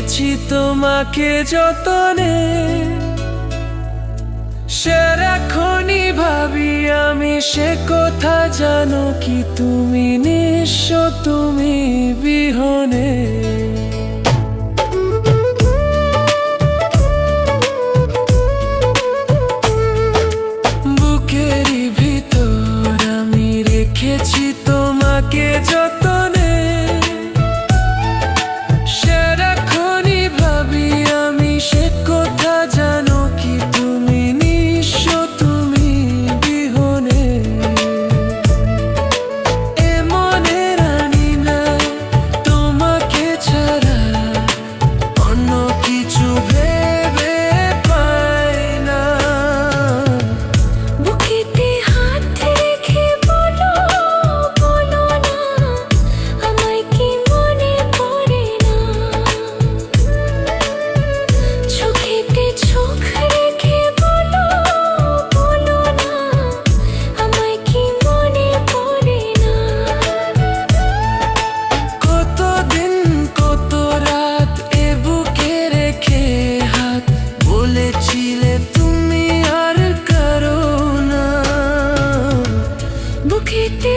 রেখেছি তোমাকে যতনে, সারাক্ষণই ভাবি আমি সে কথা জানো কি তুমি নিঃস্ব, তুমি বিহনে। বুকেরই ভিতর আমি রেখেছি তোমাকে যতনে, সারাক্ষণই ভাবি আমি সে কথা জানো কি তুমি নিঃস্ব, তুমি বিহনে। এ মনে রানি না তোমাকে ছাড়া অন্য কিছু ভেবে পাই না। বুকেতে হাত রেখে বলো, বলো না আমায় কি মনে পড়ে না। চোখেতে চোখ রেখে বলো, বলো না আমায় কি মনে পড়ে না। কতদিন কত রাত এ বুকে রেখে হাত বলেছিলে তুমি আর কারো না। বুকেতে